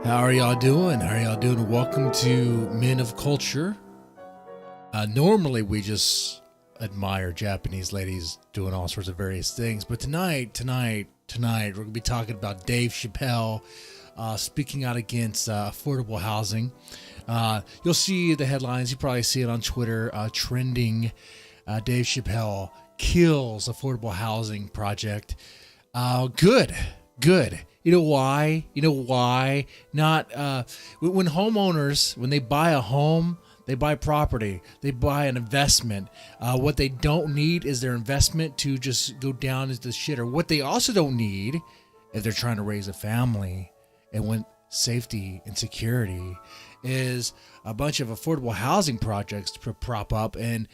How are y'all doing? How are y'all doing? Welcome to Men of Culture. Normally we just admire Japanese ladies doing all sorts of various things, but tonight we're gonna be talking about Dave Chappelle speaking out against affordable housing. You'll see the headlines. You probably see it on Twitter trending. Dave Chappelle kills affordable housing project. Good. You know why? Not when homeowners, when they buy a home, they buy property, they buy an investment. What they don't need is their investment to just go down into the shitter. What they also don't need, if they're trying to raise a family and want safety and security, is a bunch of affordable housing projects to prop up. And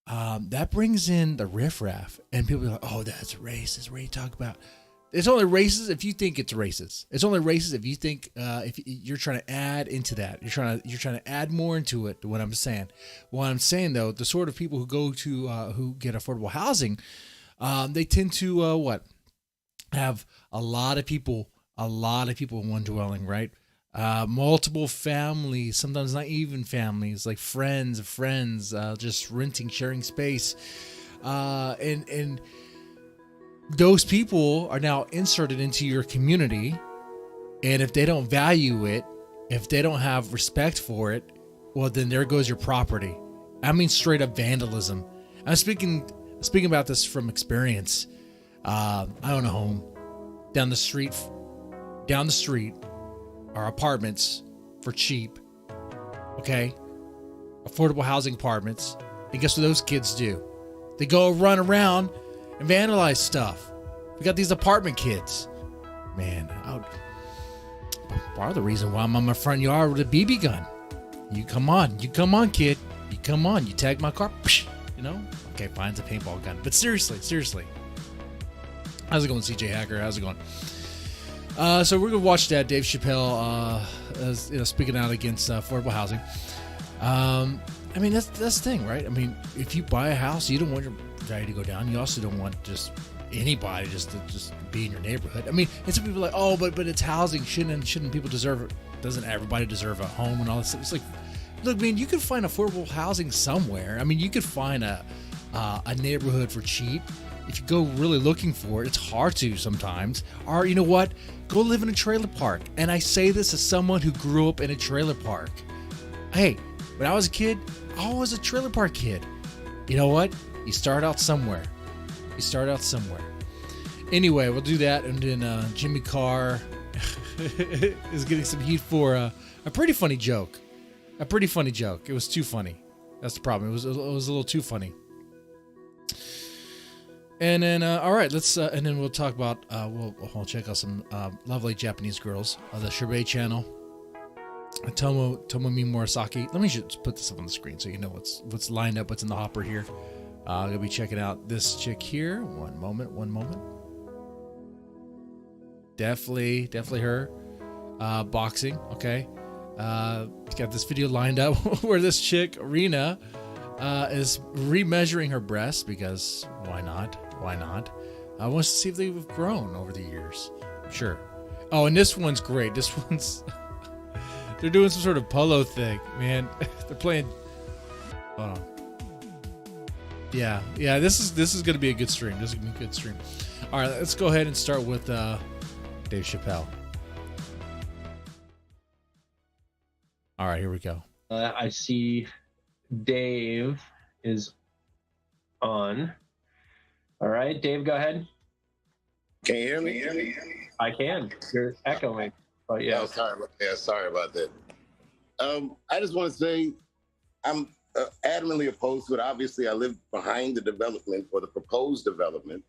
that brings in the riffraff. And people are like, oh, that's racist. What are you talking about? It's only racist if you think it's racist. It's only racist if you think if you're trying to add into that. You're trying to add more into it. What I'm saying. What I'm saying though, the sort of people who go to who get affordable housing, they tend to have a lot of people in one dwelling, right? Multiple families, sometimes not even families, like friends of friends, just renting, sharing space, and those people are now inserted into your community, and if they don't value it, if they don't have respect for it, well, then there goes your property. I mean, straight up vandalism. I'm speaking about this from experience. I own a home down the street are apartments for cheap. Okay, affordable housing apartments, and guess what those kids do? They go run around and vandalize stuff. We got these apartment kids. Man, part of the reason why I'm on my front yard with a BB gun. You come on, kid. You come on, you tag my car. You know? Okay, fine, it's a paintball gun. But seriously. How's it going, CJ Hacker? How's it going? So we're gonna watch that Dave Chappelle, speaking out against affordable housing. I mean, that's the thing, right? I mean, if you buy a house, you don't want your value to go down. You also don't want just anybody just to be in your neighborhood. I mean, and some people are like, oh, but it's housing. Shouldn't people deserve it? Doesn't everybody deserve a home and all this stuff? It's like, look, I mean, you could find affordable housing somewhere. I mean, you could find a neighborhood for cheap if you go really looking for it. It's hard to sometimes. Or you know what? Go live in a trailer park. And I say this as someone who grew up in a trailer park. Hey, when I was a kid, I was a trailer park kid. You know what? You start out somewhere. Anyway, we'll do that. And then Jimmy Carr is getting some heat for a pretty funny joke. It was too funny. That's the problem. It was a little too funny. And then, all right, let's, and then we'll talk about, we'll check out some lovely Japanese girls on the Sherbet Channel. Tomomi Murasaki. Let me just put this up on the screen so you know what's lined up, what's in the hopper here. I'm going to be checking out this chick here. One moment. Definitely her. Boxing, okay. Got this video lined up where this chick, Rena, is remeasuring her breasts because why not? I want to see if they've grown over the years. Sure. Oh, and this one's great. This one's... They're doing some sort of polo thing, man. They're playing... Hold on. Yeah, this is going to be a good stream. All right, let's go ahead and start with Dave Chappelle. All right, here we go. I see Dave is on. All right, Dave, go ahead. Can you hear me? I can. You're echoing. Oh, yeah. Sorry about that. I just want to say I'm adamantly opposed to it. Obviously, I live behind the development or the proposed development.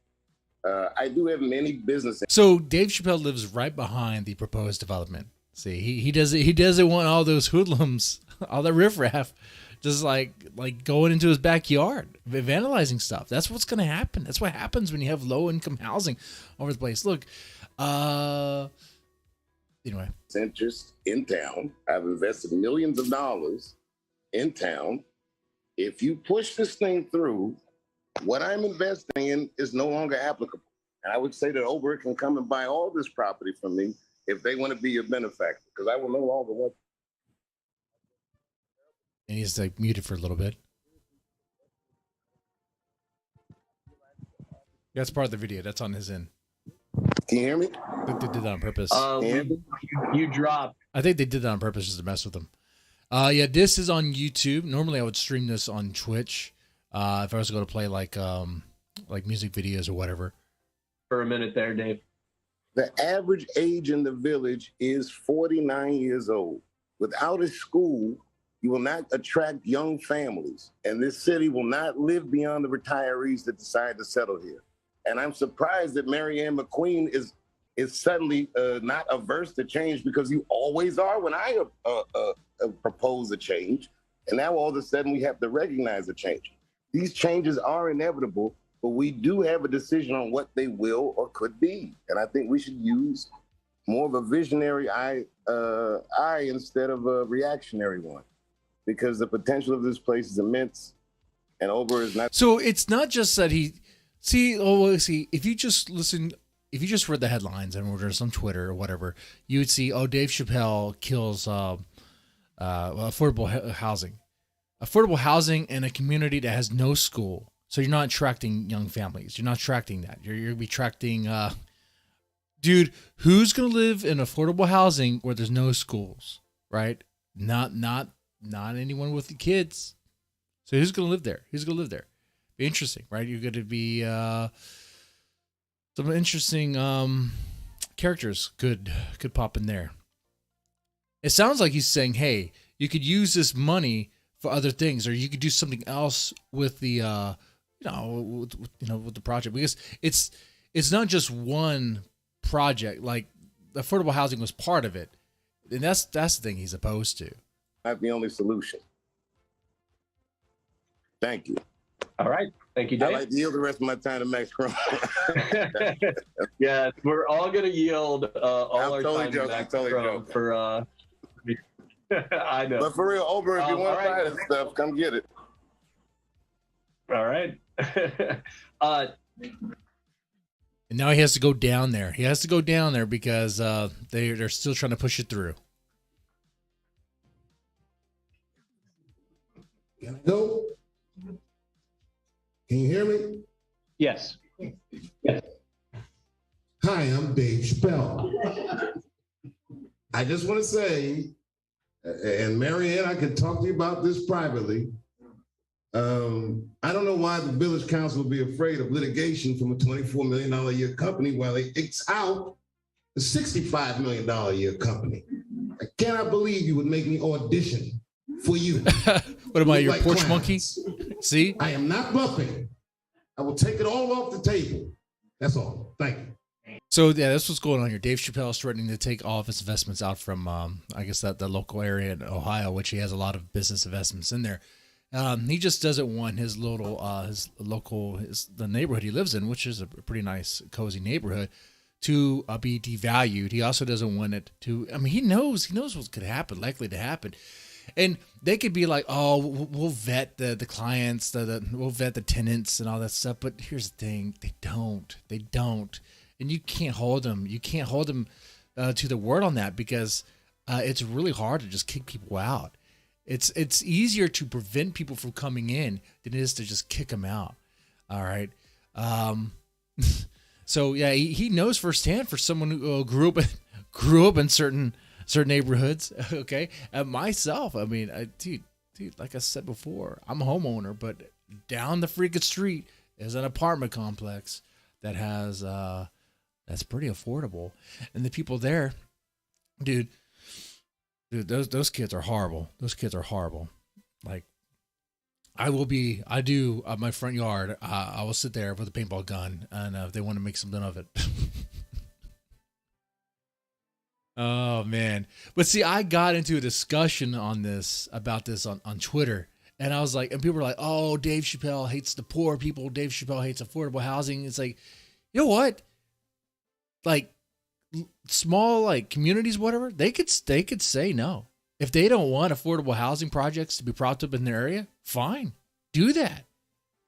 I do have many businesses. So Dave Chappelle lives right behind the proposed development. See, he doesn't want all those hoodlums, all that riffraff, just like going into his backyard, vandalizing stuff. That's what's going to happen. That's what happens when you have low income housing over the place. Look, anyway. Interest in town. I've invested millions of dollars in town. If you push this thing through, what I'm investing in is no longer applicable. And I would say that Oberg can come and buy all this property from me if they want to be your benefactor, because I will no longer want. And he's like muted for a little bit. That's part of the video. That's on his end. Can you hear me? I think they did that on purpose. You dropped. I think they did that on purpose just to mess with him. Yeah, this is on YouTube. Normally, I would stream this on Twitch if I was going to play like music videos or whatever. For a minute there, Dave. The average age in the village is 49 years old. Without a school, you will not attract young families, and this city will not live beyond the retirees that decide to settle here. And I'm surprised that Mary Ann McQueen is suddenly not averse to change, because you always are when I propose a change. And now all of a sudden we have to recognize a change. These changes are inevitable, but we do have a decision on what they will or could be. And I think we should use more of a visionary eye instead of a reactionary one, because the potential of this place is immense, and Ober is not. So it's not just that if you just read the headlines and were just on Twitter or whatever, you would see, Dave Chappelle kills affordable housing in a community that has no school. So you're not attracting young families. You're not attracting that. You're going to be attracting, dude, who's going to live in affordable housing where there's no schools, right? Not anyone with the kids. So who's going to live there? Be interesting, right? You're going to be some interesting characters could pop in there. It sounds like he's saying, hey, you could use this money for other things, or you could do something else with the with the project, because it's not just one project. Like, affordable housing was part of it, and that's the thing he's opposed to. Not the only solution. Thank you. All right. Thank you, Dave. I'd like to yield the rest of my time to Max Crone. Yeah, we're all going to yield our time to Max Crone for... I know. But for real, Ober, if you want to buy this stuff, come get it. All right. And now he has to go down there. Because they're still trying to push it through. Can I go? Can you hear me? Yes. Hi, I'm Dave Chappelle. I just want to say, and Marianne, I could talk to you about this privately. I don't know why the village council would be afraid of litigation from a $24 million a year company while they X out the $65 million a year company. I cannot believe you would make me audition for you. What am I, your like porch clowns. monkey? See? I am not bluffing. I will take it all off the table. That's all. Thank you. So yeah, that's what's going on here. Dave Chappelle is threatening to take all of his investments out from, I guess the local area in Ohio, which he has a lot of business investments in there. He just doesn't want his little, the neighborhood he lives in, which is a pretty nice, cozy neighborhood, to be devalued. He also doesn't want it to. I mean, he knows what could happen, likely to happen. And they could be like, oh, we'll vet the clients, we'll vet the tenants and all that stuff. But here's the thing, they don't. And you can't hold them. To the word on that, because it's really hard to just kick people out. It's easier to prevent people from coming in than it is to just kick them out. All right. So yeah, he knows firsthand, for someone who grew up in certain neighborhoods. Okay. And myself, I mean, dude, like I said before, I'm a homeowner, but down the freaking street is an apartment complex that has, that's pretty affordable. And the people there, dude, those kids are horrible. Like, my front yard, I will sit there with a paintball gun, and if they want to make something of it. Oh man. But see, I got into a discussion about this on Twitter, and I was like, and people were like, oh, Dave Chappelle hates the poor people. Dave Chappelle hates affordable housing. It's like, you know what? Like, small, like, communities, whatever, they could say no. If they don't want affordable housing projects to be propped up in their area, fine, do that.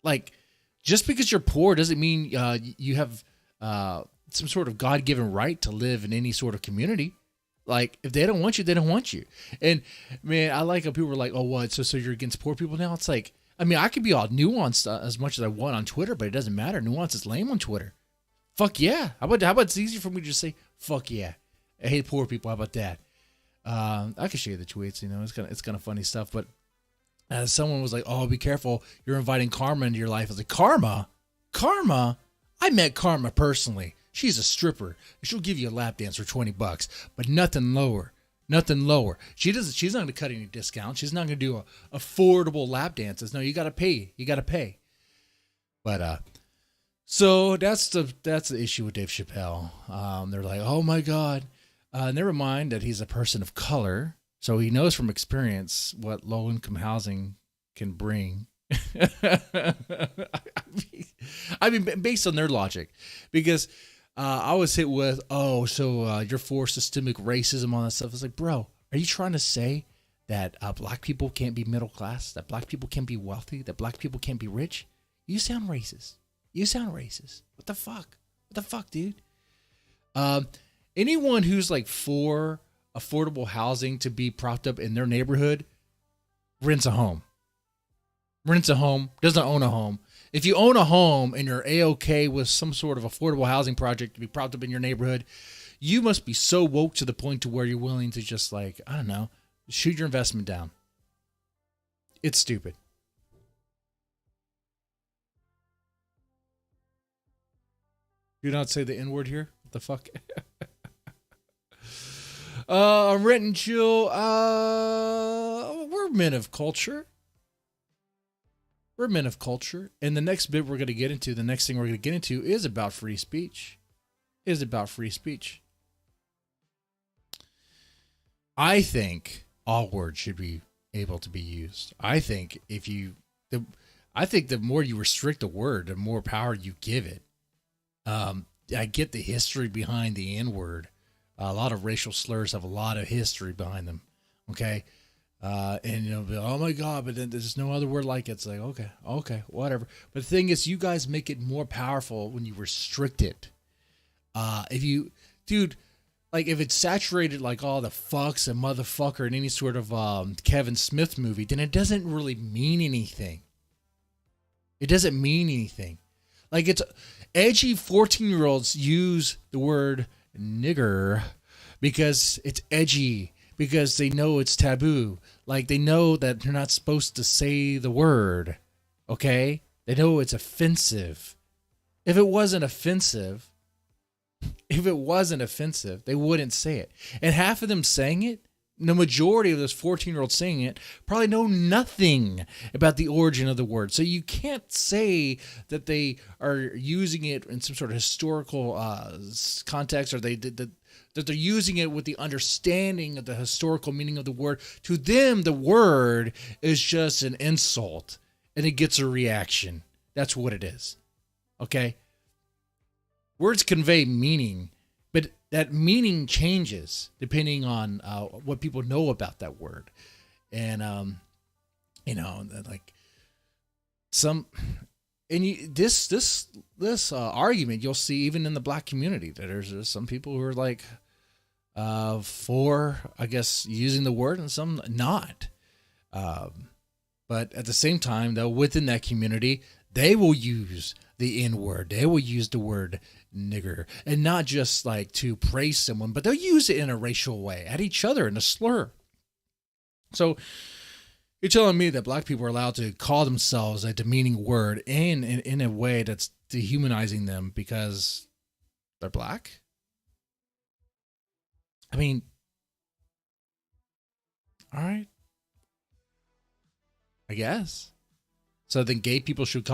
Like, just because you're poor doesn't mean you have some sort of God-given right to live in any sort of community. Like, if they don't want you, they don't want you. And man, I like how people are like, oh, what? So you're against poor people now? It's like, I mean, I could be all nuanced as much as I want on Twitter, but it doesn't matter. Nuance is lame on Twitter. Fuck yeah. How about it's easy for me to just say, fuck yeah. I hate poor people. How about that? I can show you the tweets, you know, it's kind of funny stuff. But someone was like, oh, be careful. You're inviting karma into your life. I was like, karma? Karma? I met Karma personally. She's a stripper. She'll give you a lap dance for $20, but nothing lower. Nothing lower. She's not going to cut any discounts. She's not going to do affordable lap dances. No, you got to pay. You got to pay. But so that's the issue with Dave Chappelle. They're like, oh my God. Never mind that he's a person of color, so he knows from experience what low-income housing can bring. I mean, based on their logic, because I was hit with, you're for systemic racism, all that stuff. It's like, bro, are you trying to say that black people can't be middle class, that black people can't be wealthy, that black people can't be rich? You sound racist. You sound racist. What the fuck? What the fuck, dude? Anyone who's like for affordable housing to be propped up in their neighborhood rents a home. Rents a home, doesn't own a home. If you own a home and you're A-okay with some sort of affordable housing project to be propped up in your neighborhood, you must be so woke to the point to where you're willing to just like, I don't know, shoot your investment down. It's stupid. Do not say the N-word here. What the fuck? Rent and chill. We're men of culture. We're men of culture. And the next bit we're going to get into, the next thing we're going to get into is about free speech. I think all words should be able to be used. I think the more you restrict a word, the more power you give it. I get the history behind the N-word. A lot of racial slurs have a lot of history behind them. Okay. And oh my God, but then there's no other word like it. It's like, okay, whatever. But the thing is, you guys make it more powerful when you restrict it. If it's saturated like all the fucks and motherfucker in any sort of Kevin Smith movie, then it doesn't really mean anything. It doesn't mean anything. Like, it's edgy 14-year-olds use the word nigger because it's edgy, because they know it's taboo. Like, they know that they're not supposed to say the word, okay? They know it's offensive. If it wasn't offensive, they wouldn't say it. And half of them saying it, the majority of those 14-year-olds saying it, probably know nothing about the origin of the word. So you can't say that they are using it in some sort of historical context, or that they're using it with the understanding of the historical meaning of the word. To them, the word is just an insult, and it gets a reaction. That's what it is. Okay? Words convey meaning, but that meaning changes depending on what people know about that word. And, this argument you'll see even in the black community, that there's some people who are like for, I guess, using the word, and some not. But at the same time, though, within that community, they will use the N-word. They will use the word nigger, and not just like to praise someone, but they'll use it in a racial way at each other in a slur. So you're telling me that black people are allowed to call themselves a demeaning word in a way that's dehumanizing them because they're black? I mean, all right, I guess. So then gay people should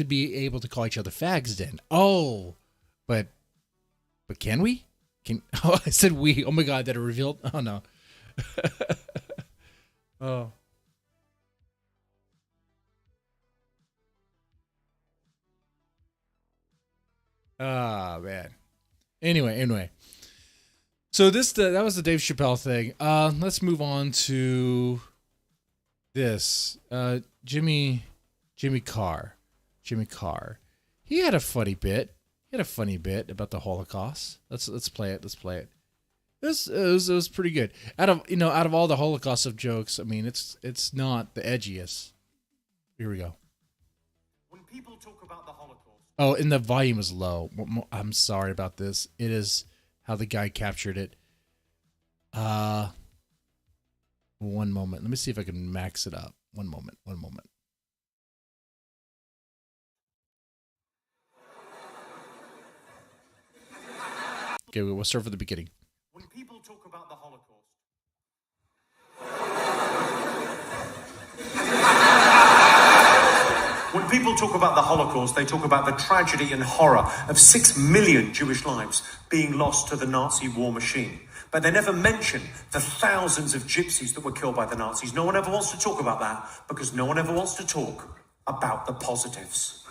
be able to call each other fags then. Oh, but can we? Oh, I said we. Oh my God, that it revealed. Oh no. Oh. Ah, man. Anyway. So that was the Dave Chappelle thing. Let's move on to this. Jimmy Carr. He had a funny bit. He had a funny bit about the Holocaust. Let's play it. Let's play it. It was pretty good. Out of all the Holocaust of jokes, I mean, it's not the edgiest. Here we go. When people talk about the Holocaust. Oh, and the volume is low. I'm sorry about this. It is how the guy captured it. One moment. Let me see if I can max it up. One moment. Okay, we'll start from the beginning. When people talk about the Holocaust. When people talk about the Holocaust, they talk about the tragedy and horror of 6 million Jewish lives being lost to the Nazi war machine. But they never mention the thousands of gypsies that were killed by the Nazis. No one ever wants to talk about that because no one ever wants to talk about the positives.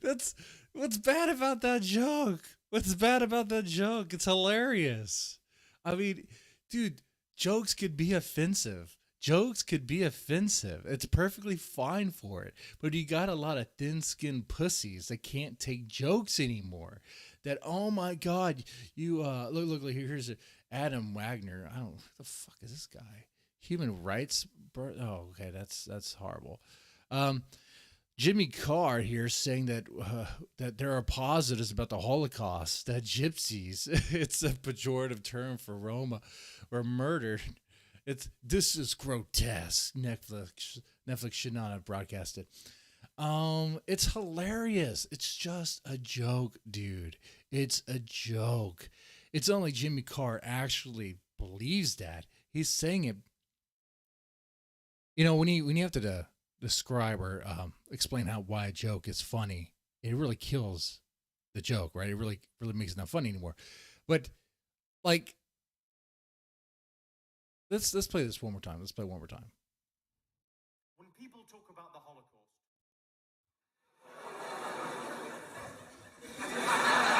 That's what's bad about that joke. What's bad about that joke? It's hilarious. I mean, dude, jokes could be offensive. It's perfectly fine for it. But you got a lot of thin-skinned pussies that can't take jokes anymore. That, oh my God, you look here's Adam Wagner. I don't what the fuck is this guy? Human rights. Oh, okay, that's horrible. Jimmy Carr here saying that there are positives about the Holocaust, that gypsies, it's a pejorative term for Roma, were murdered. This is grotesque. Netflix should not have broadcast it. It's hilarious. It's just a joke, dude. It's a joke. It's only Jimmy Carr actually believes that. He's saying it. You know, when you have to describe or explain why a joke is funny, it really kills the joke, right? It really makes it not funny anymore. But like, let's play this one more time. Let's play one more time. When people talk about the Holocaust.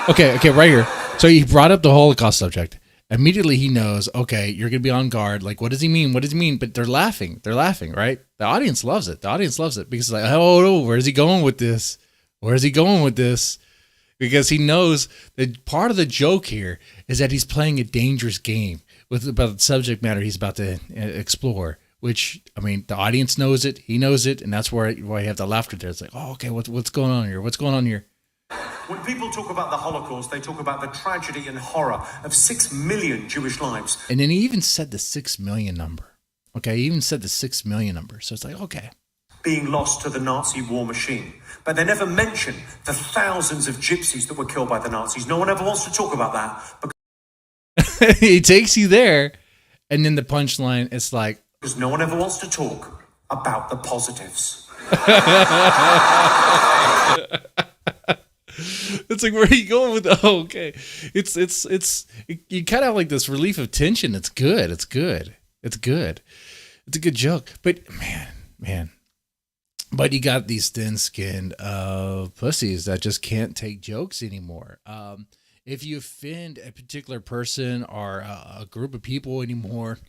Okay, right here. So he brought up the Holocaust subject. Immediately he knows, okay, you're going to be on guard. Like, what does he mean? But they're laughing, right? The audience loves it. Because it's like, oh, no, where's he going with this? Because he knows that part of the joke here is that he's playing a dangerous game about the subject matter he's about to explore, which, I mean, the audience knows it. He knows it. And that's why you have the laughter there. It's like, oh, okay, what's going on here? When people talk about the Holocaust, they talk about the tragedy and horror of 6 million Jewish lives. And then he even said the 6 million number. Okay, he even said the 6 million number. So it's like, okay. Being lost to the Nazi war machine. But they never mention the thousands of gypsies that were killed by the Nazis. No one ever wants to talk about that. He takes you there, and then the punchline, it's like... Because no one ever wants to talk about the positives. It's like, where are you going with the, oh, okay. It's you kind of have like this relief of tension. It's good. It's a good joke. But man. But you got these thin-skinned pussies that just can't take jokes anymore. If you offend a particular person or a group of people anymore,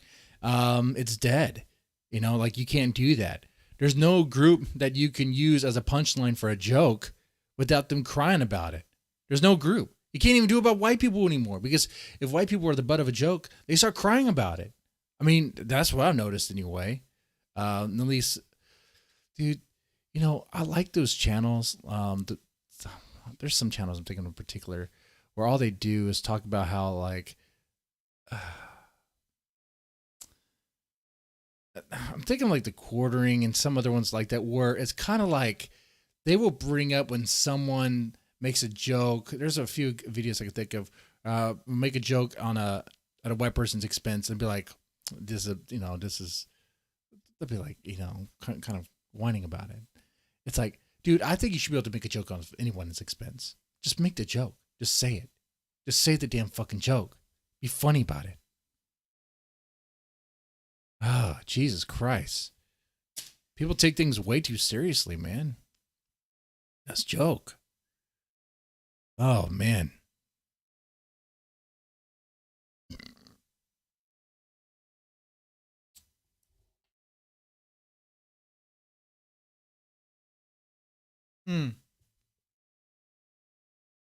it's dead. You know, like, you can't do that. There's no group that you can use as a punchline for a joke without them crying about it. There's no group. You can't even do it about white people anymore, because if white people are the butt of a joke, they start crying about it. I mean, that's what I've noticed anyway. At least, dude, you know, I like those channels. There's some channels I'm thinking in particular where all they do is talk about how, like, I'm thinking like The Quartering and some other ones like that, where it's kind of like they will bring up when someone makes a joke. There's a few videos I can think of. Make a joke at a white person's expense and be like, they'll be like, kind of whining about it. It's like, dude, I think you should be able to make a joke on anyone's expense. Just make the joke. Just say it. Just say the damn fucking joke. Be funny about it. Oh, Jesus Christ. People take things way too seriously, man. That's a joke. Oh, man.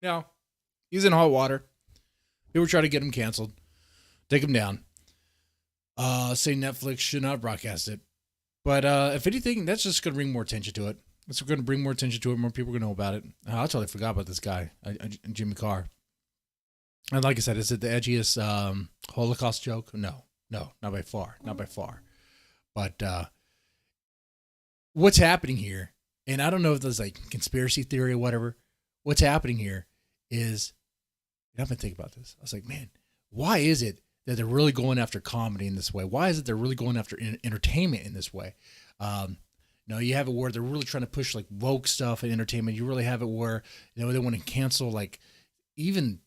Now, he's in hot water. People try to get him canceled, take him down. Say Netflix should not broadcast it. But if anything, that's just going to bring more attention to it. It's going to bring more attention to it. More people are going to know about it. I totally forgot about this guy, Jimmy Carr. And like I said, is it the edgiest Holocaust joke? No, not by far. Not by far. But what's happening here, and I don't know if there's like conspiracy theory or whatever, what's happening here is, I've been thinking about this. I was like, man, why is it that they're really going after comedy in this way? Why is it they're really going after entertainment in this way? You have it where they're really trying to push like woke stuff and entertainment. You really have it where, they want to cancel like even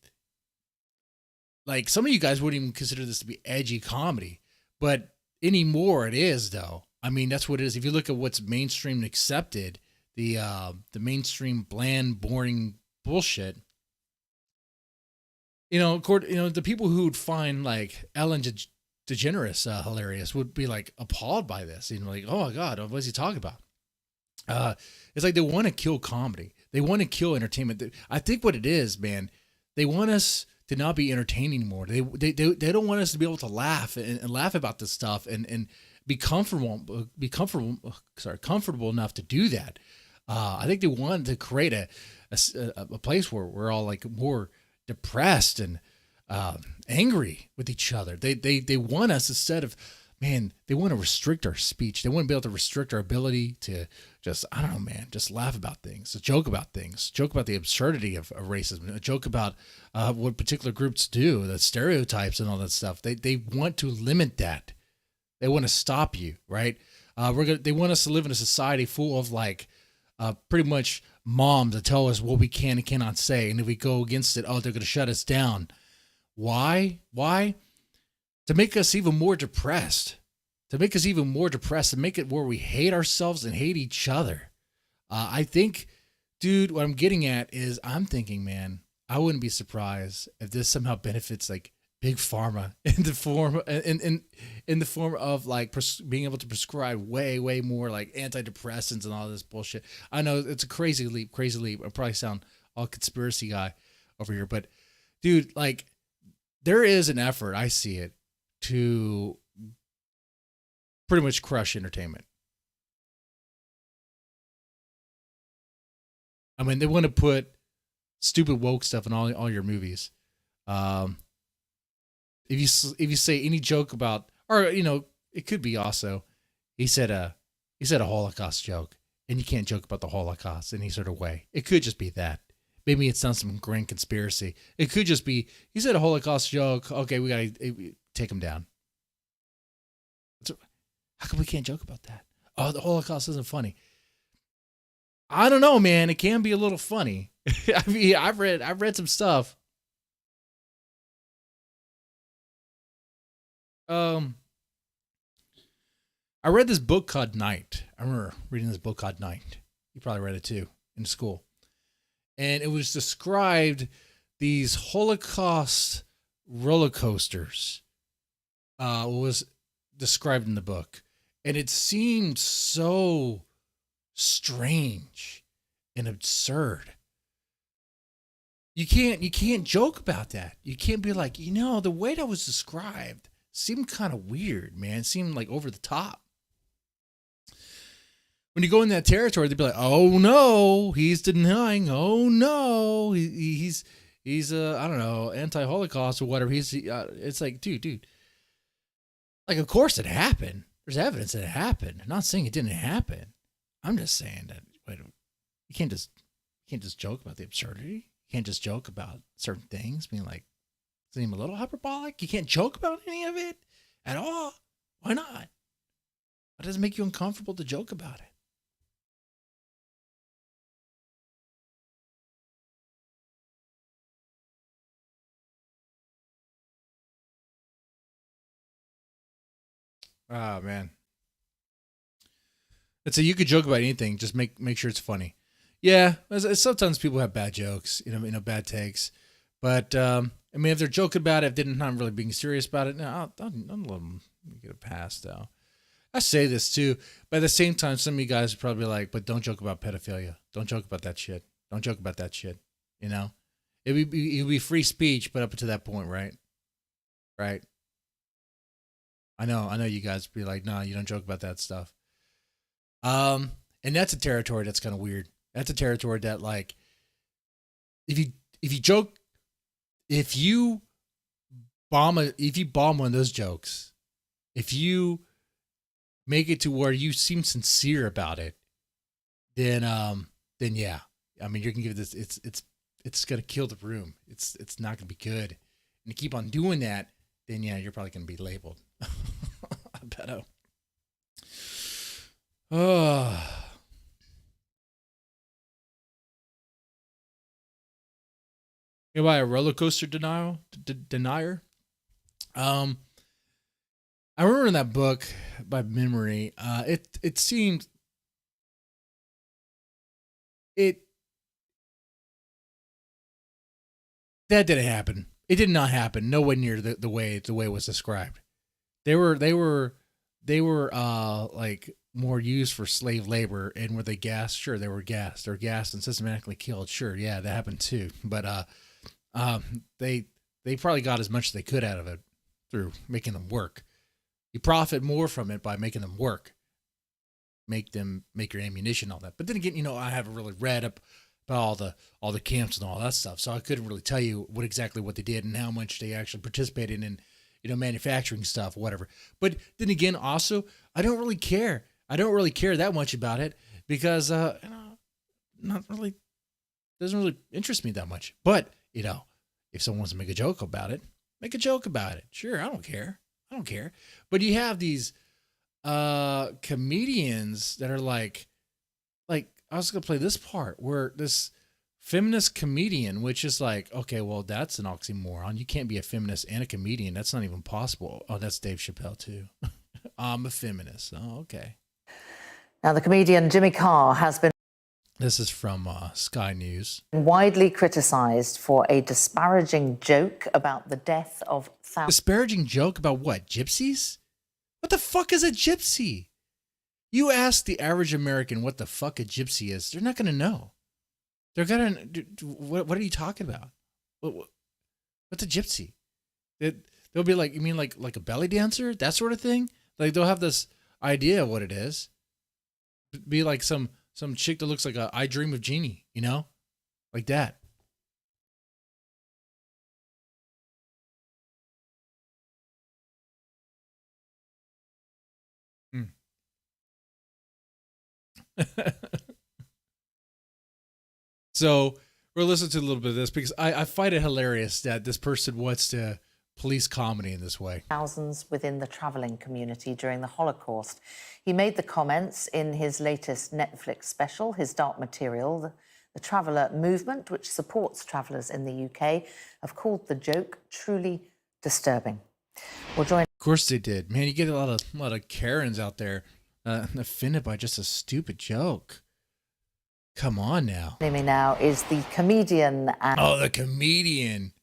like some of you guys wouldn't even consider this to be edgy comedy, but anymore it is though. I mean, that's what it is. If you look at what's mainstream and accepted, the mainstream bland, boring bullshit. The people who would find like Ellen DeGeneres hilarious would be like appalled by this. Like, oh my God, what is he talking about? It's like they want to kill comedy. They want to kill entertainment. I think what it is, man, they want us to not be entertained anymore. They don't want us to be able to laugh and laugh about this stuff and be comfortable enough to do that. I think they want to create a place where we're all like more depressed and angry with each other. They want us, instead of, man, they want to restrict our speech. They want to be able to restrict our ability to just, I don't know, man, just laugh about things, to joke about things, joke about the absurdity of racism, a joke about what particular groups do, the stereotypes and all that stuff. They want to limit that. They want to stop you, right? They want us to live in a society full of like pretty much moms that tell us what we can and cannot say. And if we go against it, they're going to shut us down. Why? To make us even more depressed. To make it where we hate ourselves and hate each other. I think, dude, what I'm getting at is I'm thinking, man, I wouldn't be surprised if this somehow benefits like big pharma in the form of like being able to prescribe way more like antidepressants and all this bullshit. I know it's a crazy leap. I probably sound all conspiracy guy over here, but dude, like there is an effort, I see it, to pretty much crush entertainment. I mean, they want to put stupid woke stuff in all your movies. If you say any joke about, or it could be also, he said a Holocaust joke, and you can't joke about the Holocaust in any sort of way. It could just be that. Maybe it sounds some grand conspiracy. It could just be, he said a Holocaust joke. Okay, we gotta take him down. How come we can't joke about that? Oh, the Holocaust isn't funny. I don't know, man. It can be a little funny. I mean, I've read some stuff. I read this book called Night. I remember reading this book called Night. You probably read it too in school. And it was described, these Holocaust roller coasters was described in the book. And it seemed so strange and absurd. You can't joke about that. You can't be like, the way that was described seemed kind of weird, man. It seemed like over the top. When you go in that territory, they'd be like, "Oh no, he's denying. Oh no, he's I don't know, anti-Holocaust or whatever." It's like, dude, like of course it happened. There's evidence that it happened. I'm not saying it didn't happen. I'm just saying that you can't just joke about the absurdity. You can't just joke about certain things, being like, seem a little hyperbolic. You can't joke about any of it at all. Why not? Why does it make you uncomfortable to joke about it? Oh man. And so you could joke about anything, just make sure it's funny. Yeah, sometimes people have bad jokes, bad takes. But I mean, if they're joking about it, if they're not really being serious about it, no, I'll let them get a pass though. I say this too, but at the same time, some of you guys are probably like, but don't joke about pedophilia. Don't joke about that shit. Don't joke about that shit. You know, it would be free speech, but up to that point, right? Right. I know you guys be like, no, you don't joke about that stuff. And that's a territory that's kind of weird. That's a territory that, like, if you joke, if you bomb one of those jokes, if you make it to where you seem sincere about it, then yeah, I mean, you're gonna give this. It's gonna kill the room. It's not gonna be good. And you keep on doing that, then yeah, you're probably gonna be labeled. I bet. Oh. You know, by a roller coaster denier. I remember in that book by memory, it seemed that didn't happen. It did not happen. Nowhere near the way it was described. They were like more used for slave labor, and were they gassed? Sure, they were gassed. They're gassed and systematically killed. Sure, yeah, that happened too. But they probably got as much as they could out of it through making them work. You profit more from it by making them work. Make your ammunition, all that. But then again, I haven't really read up about all the camps and all that stuff, so I couldn't really tell you what they did and how much they actually participated in, manufacturing stuff, whatever. But then again, also, I don't really care. I don't really care that much about it because, not really, doesn't really interest me that much. But, if someone wants to make a joke about it, make a joke about it. Sure, I don't care. But you have these comedians that are like I was going to play this part where this feminist comedian, which is like, okay, well, that's an oxymoron. You can't be a feminist and a comedian. That's not even possible. Oh, that's Dave Chappelle too. I'm a feminist. Oh, okay. Now, the comedian Jimmy Carr has been... This is from Sky News. ...widely criticised for a disparaging joke about the death of thousands... Disparaging joke about what? Gypsies? What the fuck is a gypsy? You ask the average American what the fuck a gypsy is, they're not going to know. They're going to... What are you talking about? What's a gypsy? They'll be like, you mean like a belly dancer? That sort of thing? Like, they'll have this idea of what it is. Be like some chick that looks like a I Dream of Jeannie, like that. So we'll listen to a little bit of this because I find it hilarious that this person wants to police comedy in this way. Thousands within the travelling community during the Holocaust. He made the comments in his latest Netflix special, His Dark Material. The Traveller movement, which supports travellers in the UK, have called the joke truly disturbing. We'll join... Of course they did. Man, you get a lot of Karens out there offended by just a stupid joke. Come on now. Joining me now is the comedian and... Oh, the comedian.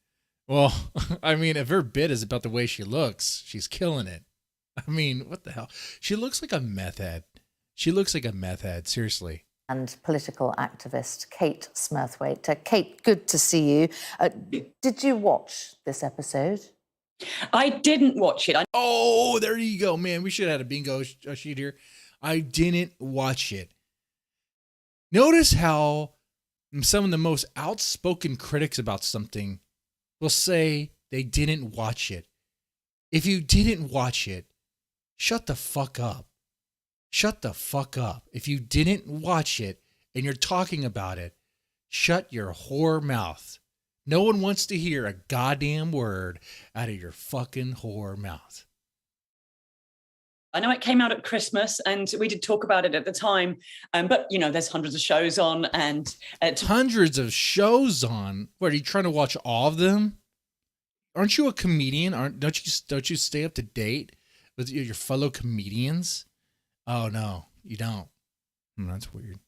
Well, I mean, if her bit is about the way she looks, she's killing it. I mean, what the hell? She looks like a meth head. Seriously. And political activist Kate Smurthwaite. Kate, good to see you. Did you watch this episode? I didn't watch it. Oh, there you go, man. We should have had a bingo sheet here. I didn't watch it. Notice how some of the most outspoken critics about something will say they didn't watch it. If you didn't watch it, shut the fuck up. Shut the fuck up. If you didn't watch it and you're talking about it, shut your whore mouth. No one wants to hear a goddamn word out of your fucking whore mouth. I know it came out at Christmas and we did talk about it at the time, but, there's hundreds of shows on and... Hundreds of shows on? What, are you trying to watch all of them? Aren't you a comedian? Don't you stay up to date with your fellow comedians? Oh, no, you don't. That's weird.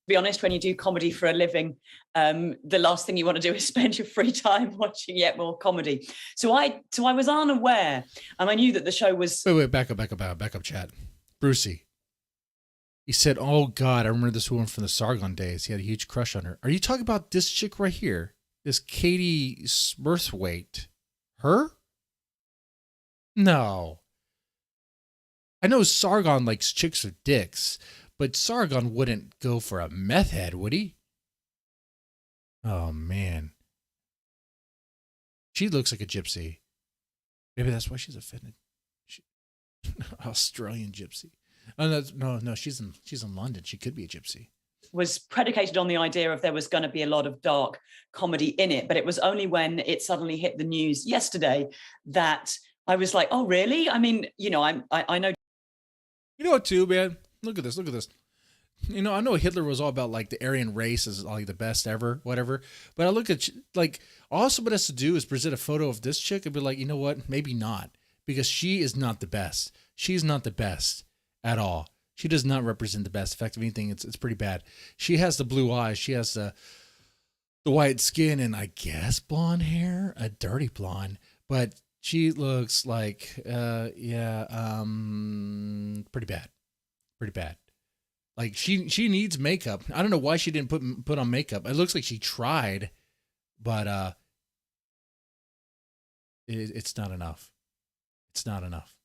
To be honest, when you do comedy for a living, the last thing you want to do is spend your free time watching yet more comedy. So I was unaware, and I knew that the show was... Wait, back up, chat. Brucey. He said, "Oh God, I remember this woman from the Sargon days. He had a huge crush on her." Are you talking about this chick right here? This Katie Smurthwaite? Her? No. I know Sargon likes chicks with dicks, but Sargon wouldn't go for a meth head, would he? Oh, man. She looks like a gypsy. Maybe that's why she's offended. Australian gypsy. Oh, no, she's in London. She could be a gypsy. Was predicated on the idea of there was going to be a lot of dark comedy in it, but it was only when it suddenly hit the news yesterday that I was like, oh, really? I mean, I know. You know what, too, man? Look at this. I know Hitler was all about, like, the Aryan race is, like, the best ever, whatever. But I look at, like, all someone has to do is present a photo of this chick and be like, you know what? Maybe not. Because she is not the best. She's not the best at all. She does not represent the best. In fact, if anything, it's pretty bad. She has the blue eyes. She has the white skin and, I guess, blonde hair. A dirty blonde. But she looks like, pretty bad. Pretty bad. Like, she needs makeup. I don't know why she didn't put on makeup. It looks like she tried, but it's not enough. It's not enough.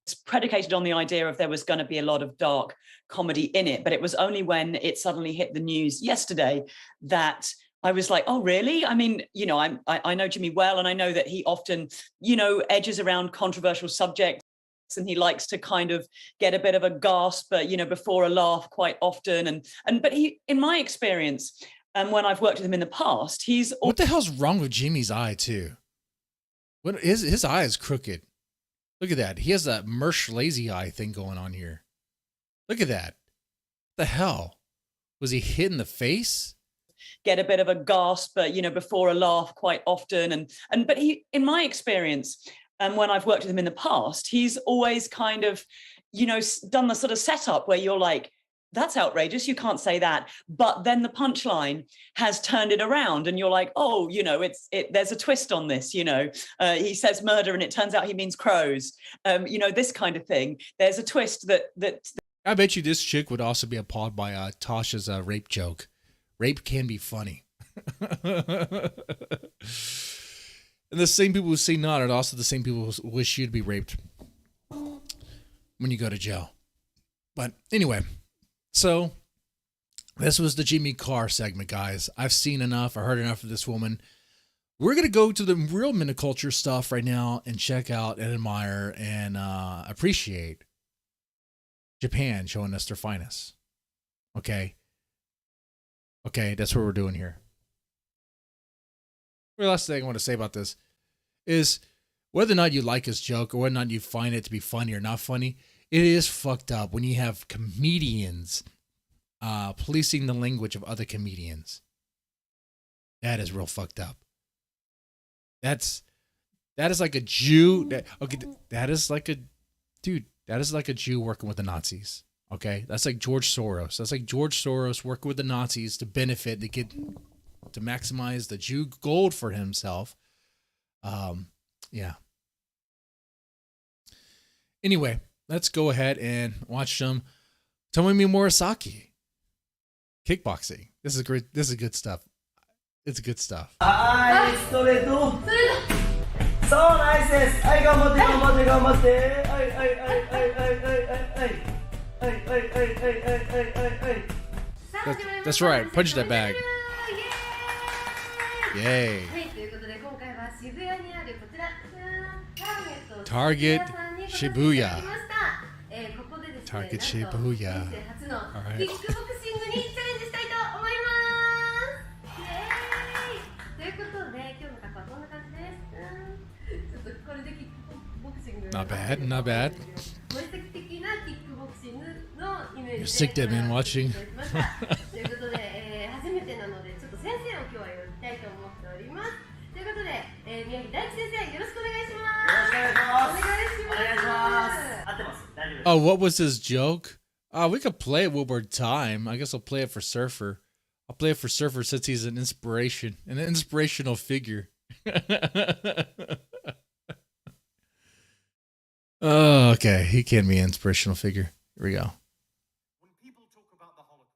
It's predicated on the idea of there was going to be a lot of dark comedy in it, but it was only when it suddenly hit the news yesterday that I was like, oh, really? I mean, I know Jimmy well, and I know that he often, edges around controversial subjects, and he likes to kind of get a bit of a gasp, before a laugh quite often. But he, in my experience, and when I've worked with him in the past, he's... What the hell's wrong with Jimmy's eye, too? What his eye is crooked. Look at that. He has that Mersh lazy eye thing going on here. Look at that. What the hell? Was he hit in the face? Get a bit of a gasp, before a laugh quite often. But he, in my experience, and when I've worked with him in the past, he's always kind of, done the sort of setup where you're like, that's outrageous, you can't say that. But then the punchline has turned it around and you're like, oh, there's a twist on this, he says murder and it turns out he means crows, this kind of thing. There's a twist that I bet you this chick would also be appalled by Tasha's rape joke. Rape can be funny. And the same people who say not are also the same people who wish you'd be raped when you go to jail. But anyway, so this was the Jimmy Carr segment, guys. I've seen enough. I heard enough of this woman. We're going to go to the real miniculture stuff right now and check out and admire and appreciate Japan showing us their finest. Okay? Okay, that's what we're doing here. The last thing I want to say about this is whether or not you like his joke or whether or not you find it to be funny or not funny, it is fucked up when you have comedians policing the language of other comedians. That is real fucked up. That is like a Jew. That is like a Jew working with the Nazis. Okay, that's like George Soros. That's like George Soros working with the Nazis to benefit, to maximize the Jew gold for himself. Yeah. Anyway, let's go ahead and watch some Tomomi Morisaki kickboxing. This is great. This is good stuff. It's good stuff. So nice. そうナイスです。はい、頑張って頑張って頑張って。はいはいはいはいはいはいはいはい。 That's right. Punch that bag. Yay. Target Shibuya. Target Shibuya. All right. Not bad, not bad. You're sick, dead man watching. Oh, what was his joke? We could play it one more time. I guess I'll play it for Surfer. I'll play it for Surfer since he's an inspirational figure. Oh, okay. He can be an inspirational figure. Here we go. When people talk about the Holocaust,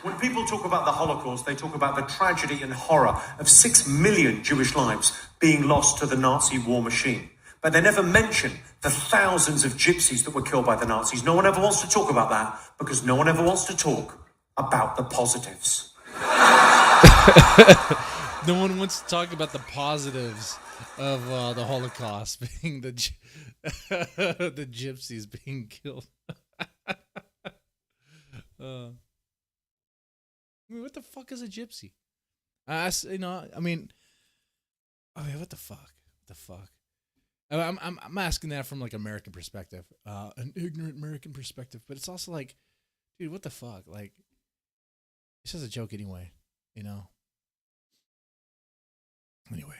when people talk about the Holocaust, they talk about the tragedy and horror of 6 million Jewish lives being lost to the Nazi war machine. But they never mention the thousands of gypsies that were killed by the Nazis. No one ever wants to talk about that because no one ever wants to talk about the positives. No one wants to talk about the positives of the Holocaust, being the the gypsies being killed. I mean, what the fuck is a gypsy? I mean, what the fuck? What the fuck? I'm asking that from like American perspective, an ignorant American perspective, but it's also like, dude, what the fuck? Like, it's just a joke anyway, you know. Anyway.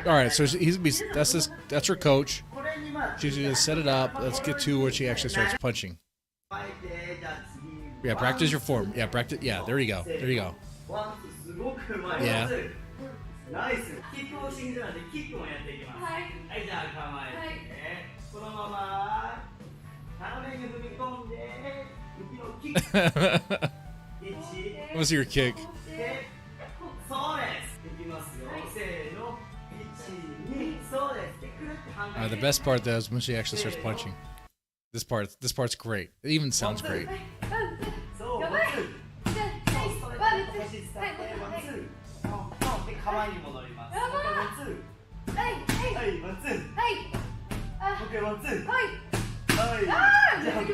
All right, so he's gonna be that's her coach. She's gonna set it up. Let's get to where she actually starts punching. Yeah, practice your form. Yeah, practice. Yeah, there you go. There you go. Yeah. ナイスキックボクシングじゃなくてキックもやっていきますはい、はい、じゃあ構えて、このまま斜めに踏み込んで右のキック1 What's your kick? そうですいきますよ、せーの1 2そうですでくるって考えて The best part though is when she actually starts punching. This part's great. It even sounds great. そうワンツーストレート腰使ってワンツー構えに戻ります。もう一回ワンツー。はい、ワンツー。もう一回ワンツー。はい。ジャンプ。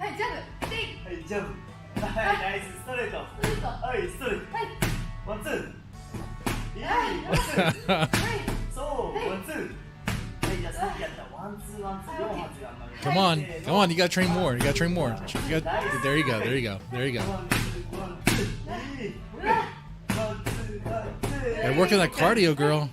はい、ジャンプ。はい、ジャンプ。はい、ナイスストレート。はい、ストレート。ワンツー。いい、ワンツー。そう、ワンツー。はい、じゃあさっきやったワンツーワンツー4発頑張る。Come on, come on. You gotta train more. You gotta train more. There you go. There you go. There you go. You're working that cardio, girl.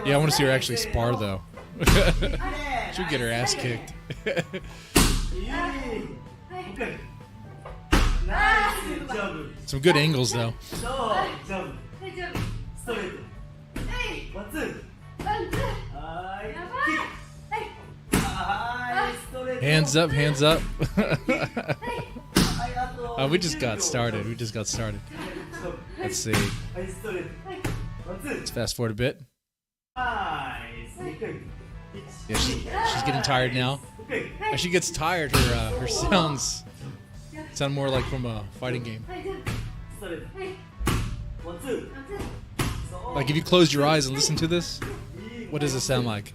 Yeah, I want to see her actually spar though. She'll get her ass kicked. Some good angles though. Hands up, hands up. We just got started. We just got started. Let's see. Let's fast forward a bit. Yeah, she's getting tired now. As she gets tired, her sounds sound more like from a fighting game. Like if you close your eyes and listen to this, what does it sound like?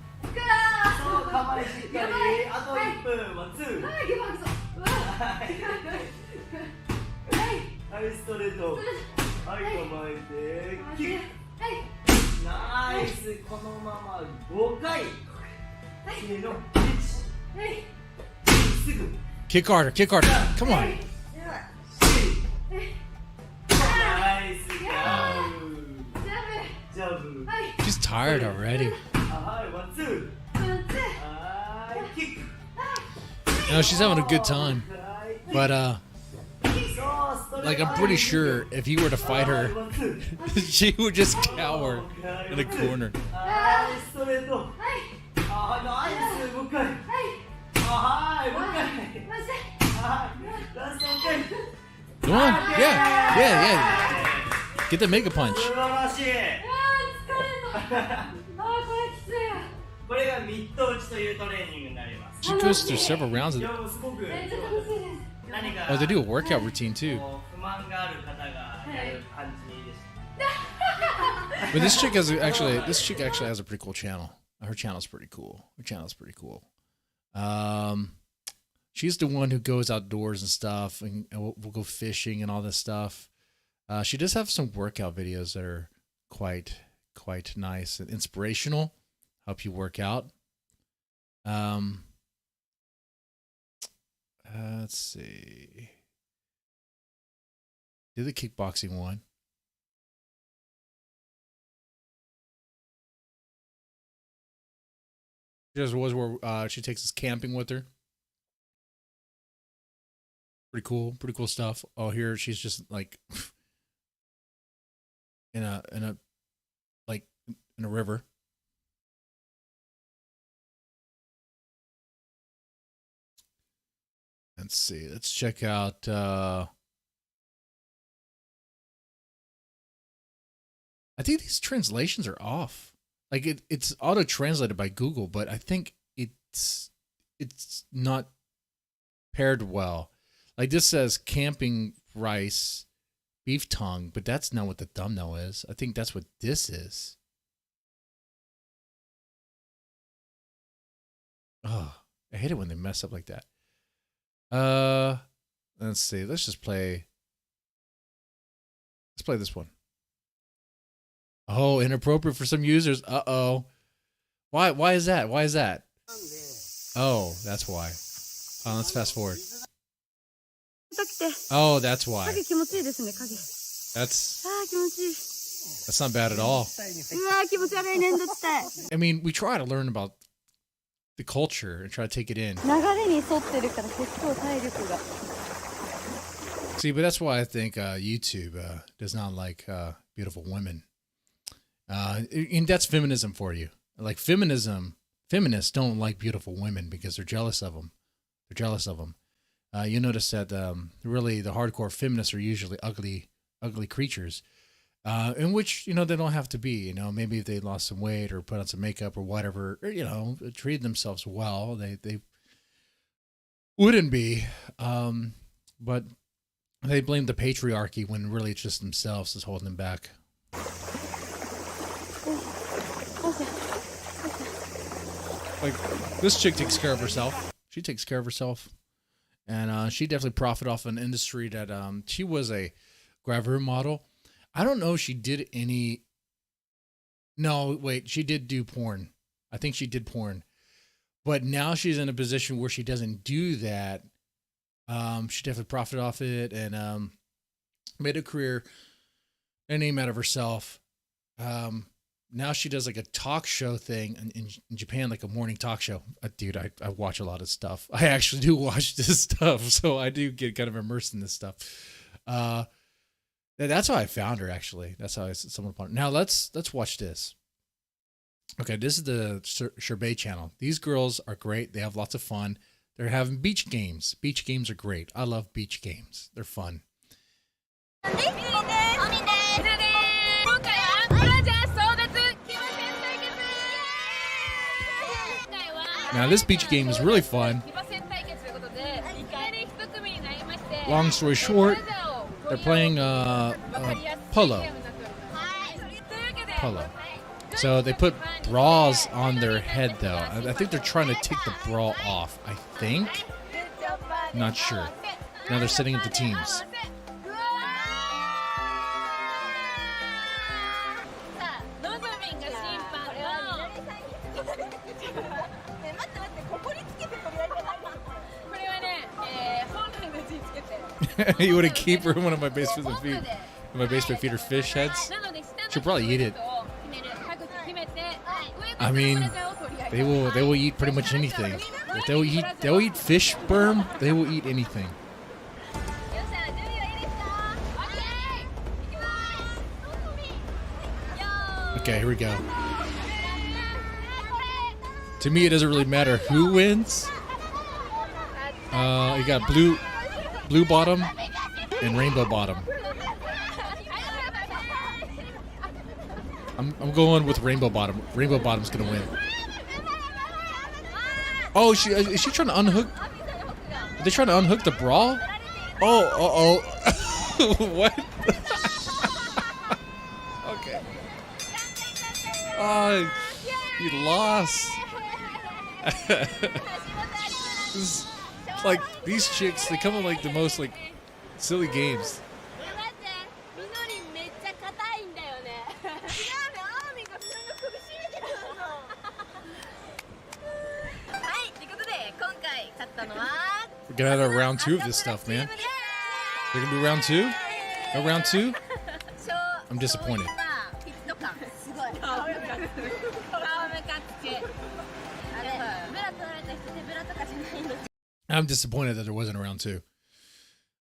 Kick harder, kick harder. Come on. She's tired already. No, she's having a good time. But like I'm pretty sure if he were to fight her, she would just cower in a corner. Come on, yeah. Get the mega punch. She goes through several rounds of it. Oh, they do a workout routine too. But this chick actually has a pretty cool channel. Her channel's pretty cool. She's the one who goes outdoors and stuff, and we'll go fishing and all this stuff. She does have some workout videos that are quite nice and inspirational. Help you work out. Let's see. Did the kickboxing one. There's was where she takes us camping with her. Pretty cool stuff. Oh, here she's just like in a river. Let's see. Let's check out I think these translations are off. Like it's auto translated by Google, but I think it's not paired well. Like this says camping rice, beef tongue, but that's not what the thumbnail is. I think that's what this is. Oh, I hate it when they mess up like that. Let's see. Let's play this one. Oh, inappropriate for some users. Uh-oh. Why is that? Why is that? Oh, that's why. Oh, let's fast forward. Oh, that's why. That's not bad at all. I mean, we try to learn about the culture and try to take it in. See, but that's why I think YouTube does not like beautiful women. And that's feminism for you. Like feminists don't like beautiful women because they're jealous of them. They're jealous of them. You notice that really the hardcore feminists are usually ugly creatures, in which, they don't have to be. Maybe if they lost some weight or put on some makeup or whatever, or, treated themselves well, they wouldn't be. But they blame the patriarchy when really it's just themselves that's holding them back. Like, this chick takes care of herself. She takes care of herself. And she definitely profited off an industry that she was a Gravure model. I don't know if she did any. No, wait, she did do porn. I think she did porn. But now she's in a position where she doesn't do that. She definitely profited off it and made a career, a name out of herself. Now she does like a talk show thing in Japan, like a morning talk show. Dude, I watch a lot of stuff. I actually do watch this stuff, so I do get kind of immersed in this stuff. That's how I found her, actually. That's how I stumbled upon her. Now let's watch this. Okay, this is the Sherbet Channel. These girls are great. They have lots of fun. They're having beach games. Beach games are great. I love beach games. They're fun. Now this beach game is really fun. Long story short, they're playing polo. So they put bras on their head though. I think they're trying to take the bra off. I think. Not sure. Now they're setting up the teams. You want to keep her in one of my basement feet? My basement feeder fish heads? She'll probably eat it. I mean, they will eat pretty much anything. If they'll eat fish sperm, they will eat anything. Okay, here we go. To me, it doesn't really matter who wins. You got blue bottom and rainbow bottom. I'm going with rainbow bottom. Rainbow bottom's gonna win. Oh, is she trying to unhook? Are they trying to unhook the bra? Oh. What? Okay. Oh, you lost. This is, like, these chicks, they come in like the most like silly games. We're getting out of round 2 of this stuff, man. They're gonna do round 2? No round 2? I'm disappointed. I'm disappointed that there wasn't a round 2.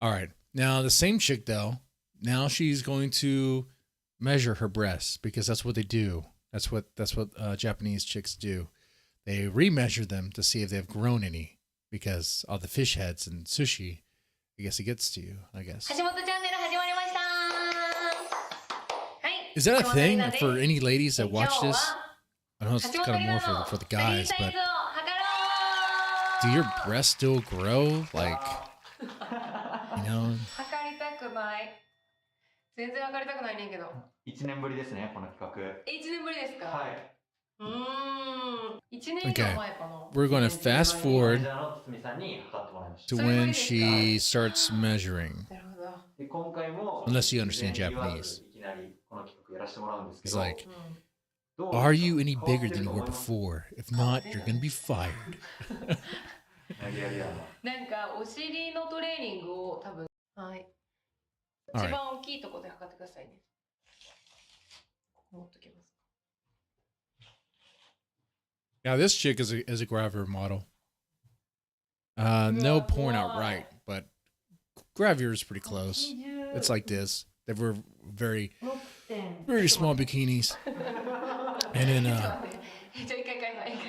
All right. Now, the same chick, though, now she's going to measure her breasts because that's what they do. That's what Japanese chicks do. They remeasure them to see if they've grown any because all the fish heads and sushi, I guess it gets to you, I guess. Is that a thing for any ladies that watch this? I know it's kind of more for the guys, but do your breasts still grow? Like, you know? 全然測りたくないねんけど。1年ぶりですね、この企画。1年ぶりですか？はい。1年以上前かな。We're going to fast forward to when she starts measuring. Unless you understand Japanese. It's like, are you any bigger than you were before? If not, you're going to be fired. なんかお尻のトレーニングを多分。はい。 All right. Now this chick is a Gravure model. No porn outright, but Gravure is pretty close. It's like this. They were very small bikinis. And then I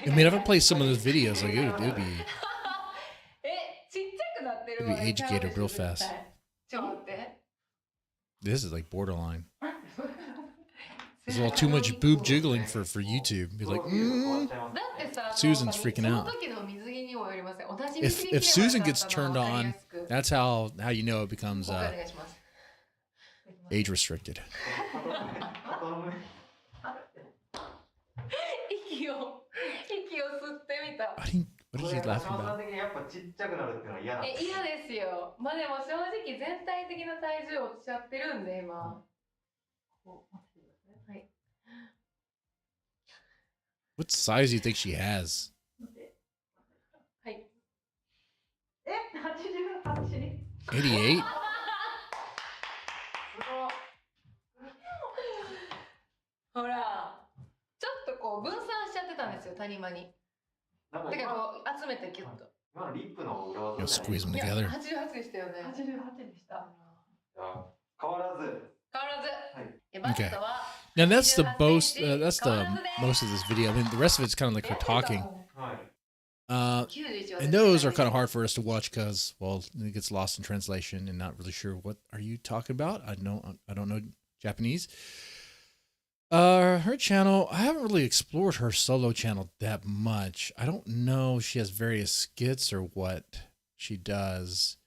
mean, if I play some of those videos, like it would be educated real fast. This is like borderline. There's a little too much boob jiggling for YouTube. Be like, Susan's freaking out. If Susan gets turned on, that's how you know it becomes age restricted. What is he laughing about? 嫌ですよ。まあでも正直全体的な体重落ちちゃってるんで今。はい。 What size do you think she has? はい。88? 88? ほら、ちょっとこう分散しちゃってたんですよ、谷間に。 だからこう集めてキュッと。今のリップの裏技。 Squeeze them together. 88でしたよね。88でした。変わらず。Okay. Now that's the most. That's the most of this video. I mean, the rest of it's kind of like her talking. And those are kind of hard for us to watch because, well, it gets lost in translation and not really sure what are you talking about. I don't know Japanese. Her channel, I haven't really explored her solo channel that much. I don't know if she has various skits or what she does.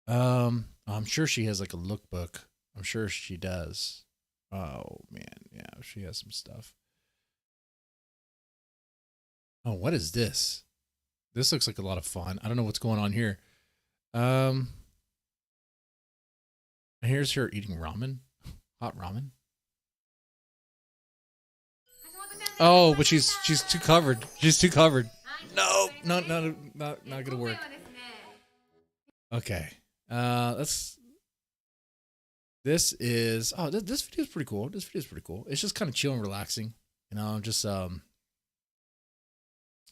I'm sure she has like a lookbook. I'm sure she does. Oh man, yeah, she has some stuff. Oh, what is this? This looks like a lot of fun. I don't know what's going on here. Here's her eating ramen, hot ramen. Oh, but she's too covered. She's too covered. No, not gonna work. Okay. This is this video is pretty cool. This video is pretty cool. It's just kind of chill and relaxing. You know, just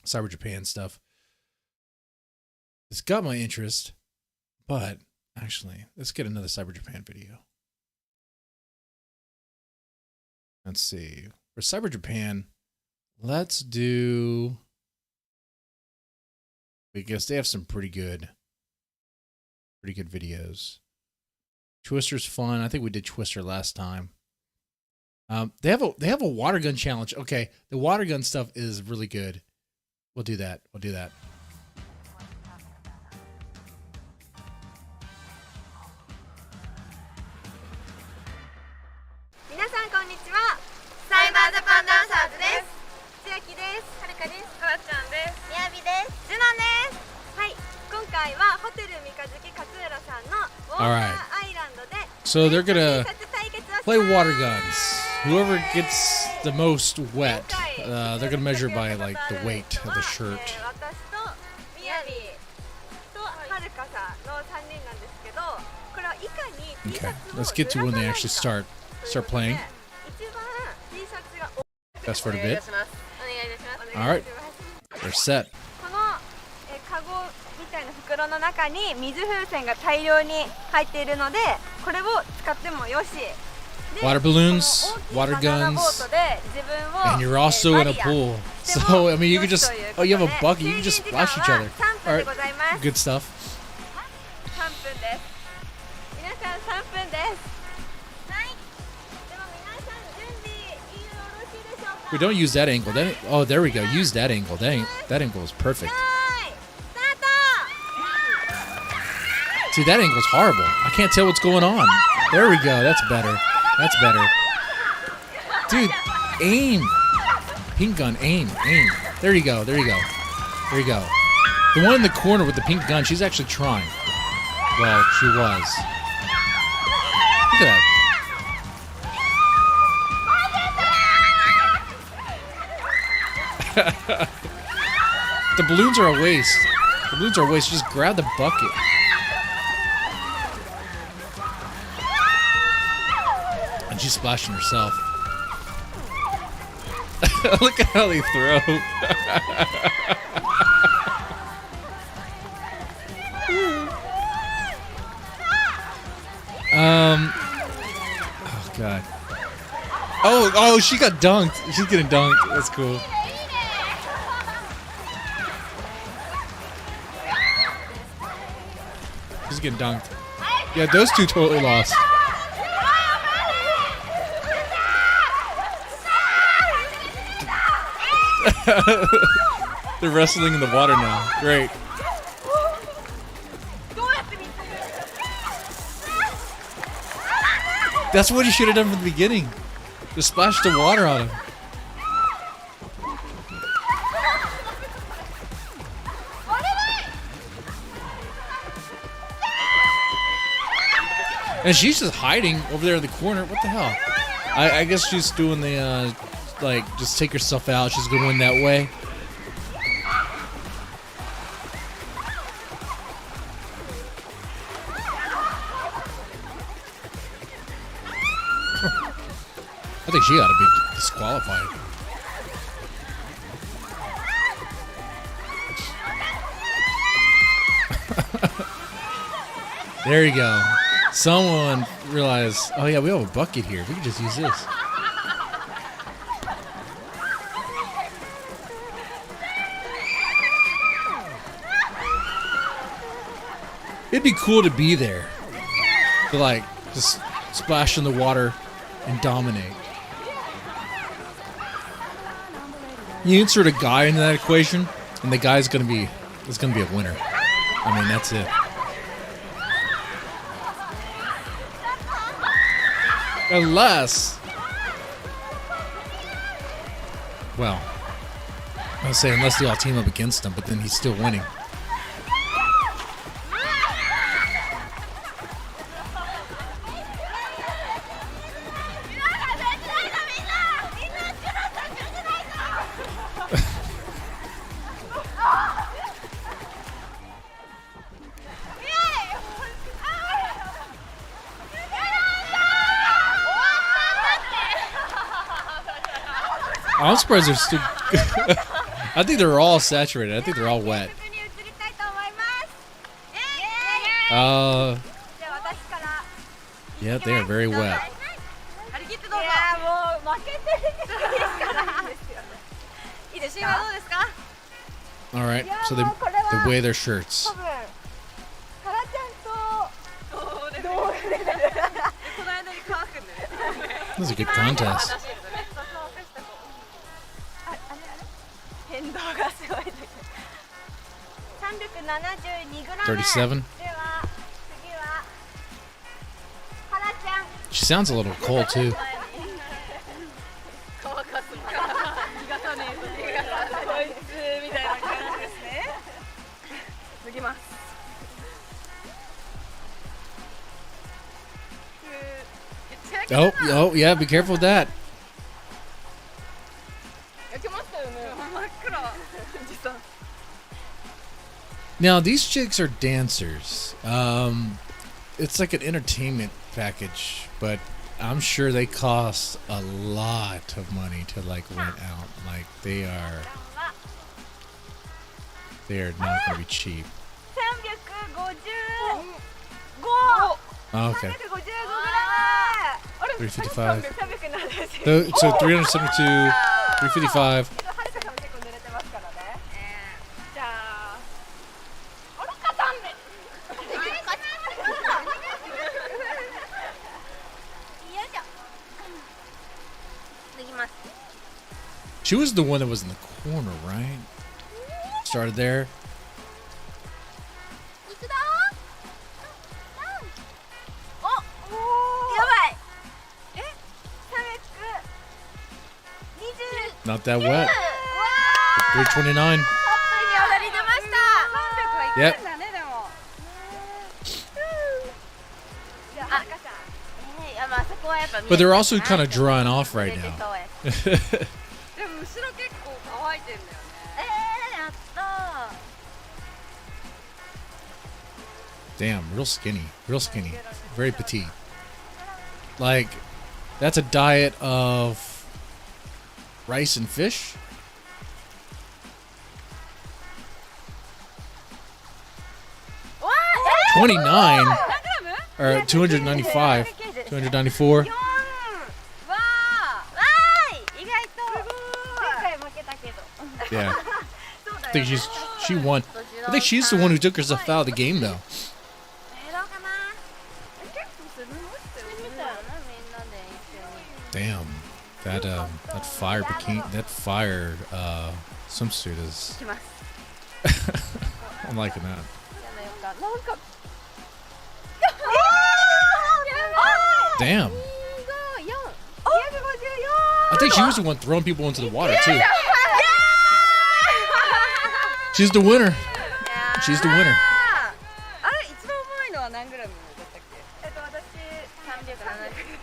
Cyber Japan stuff. It's got my interest, but actually, let's get another Cyber Japan video. Let's see. For Cyber Japan, let's do, because they have some pretty good videos. Twister's fun. I think we did Twister last time. They have a water gun challenge. Okay, the water gun stuff is really good. We'll do that. We'll do that. 皆さんこんにちは。サイバージャパンダンサーズです。千秋です。はるかです。かわちゃんです。みやびです。ジュノンです。はい。今回はホテル三日月勝浦さんのウォーターアイランドで So they're gonna play water guns. Whoever gets the most wet, they're gonna measure by like the weight of the shirt. 私とみやびとはるかさんの3人なんですけど、こ Okay, let's get to when they actually start playing. Fast forward a bit. All right, they're set. このカゴみたいな袋の中に水風船が大量に入っているので、これを使ってもよし。 Water balloons, water guns, and you're also in a pool. So, I mean, you could just, oh, you have a bucket, you can just splash each other. All right, good stuff. 3分です。皆さん3分です。はい。では皆さん準備よろしいでしょうか。 We don't use that angle. Oh, there we go. Use that angle. That angle is perfect. See, that angle is horrible. I can't tell what's going on. There we go. That's better. That's better. Dude, aim. Pink gun, aim. There you go. There you go. There you go. The one in the corner with the pink gun, she's actually trying. Well, she was. Look at that. The balloons are a waste. The balloons are a waste. Just grab the bucket. And she's splashing herself. Look at how they throw. Oh god. Oh, she got dunked. She's getting dunked. That's cool. She's getting dunked. Yeah, those two totally lost. They're wrestling in the water now. Great. That's what you should have done from the beginning. Just splash the water on him. And she's just hiding over there in the corner. What the hell? I guess she's doing the, like, just take herself out. She's going to win that way. I think she ought to be disqualified. There you go. Someone realized, oh yeah, we have a bucket here. We can just use this. It'd be cool to be there. To like, just splash in the water and dominate. You insert a guy into that equation, and the guy's gonna be, it's gonna be a winner. I mean, that's it. Unless, well, I was saying unless they all team up against him, but then he's still winning. I'm surprised they're still. I think they're all saturated. I think they're all wet. Yeah, they are very wet. All right, so they weigh their shirts. This is a good contest. 37. She sounds a little cold too. Oh, yeah, be careful with that. Now, these chicks are dancers. it's like an entertainment package, but I'm sure they cost a lot of money to like rent out. Like they are not gonna be cheap. 355 Oh, okay. 355. 370 So 372, 355. はるかさん結構濡れてますからね。じゃあ、はるかさんで。よいしょ。脱ぎます。 She was the one that was in the corner, right? Started there. いくだお、やばい。え、320。 Not that wet. 329. トップに踊り出ました。300はいくんだね、でも。じゃあ、はるかさん。いや、まあそこはやっぱ。 But they're also kind of drying off right now. でも後ろ結構乾いてんだよね。やった。 Damn, real skinny. Real skinny. Very petite. Like, that's a diet of rice and fish? What? 29? Or 295? 294? わーい、意外と前回負けたけど。 Yeah. I think she won. I think she's the one who took herself out of the game, though. やろうかな。結構するのしてみたよな、みんなで一緒に。 Damn. That fire bikini, that fire swimsuit is. します。 I'm liking that. やだよか。なんか。 Damn. I think she was the one throwing people into the water, too. She's the winner. She's the winner. あれ、一番重いのは何グラムだったっけ？私370。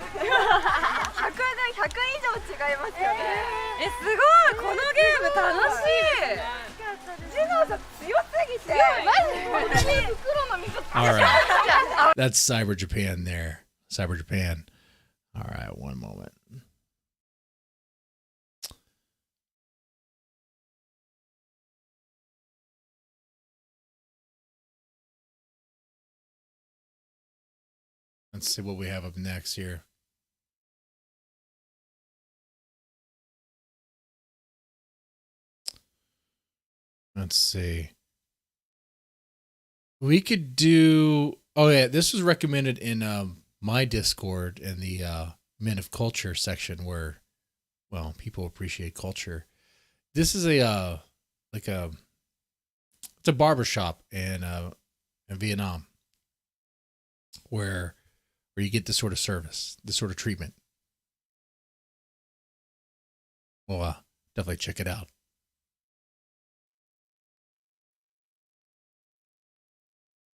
100以上違いますよね。すごい、このゲーム楽しい。ジノさん強すぎて。マジで袋の水。 All right. That's Cyber Japan there. Cyber Japan. All right, one moment. Let's see what we have up next here. Let's see. We could do. Oh yeah, this was recommended in my Discord in the Men of Culture section, where, well, people appreciate culture. This is a it's a barbershop in Vietnam, where you get this sort of service, this sort of treatment. Well, definitely check it out.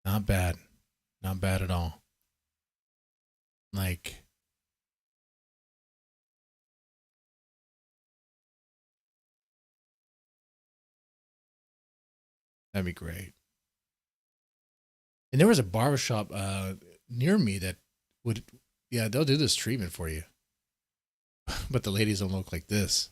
Not bad. Not bad at all. Like, that'd be great. And there was a barbershop near me that would, yeah, they'll do this treatment for you. But the ladies don't look like this.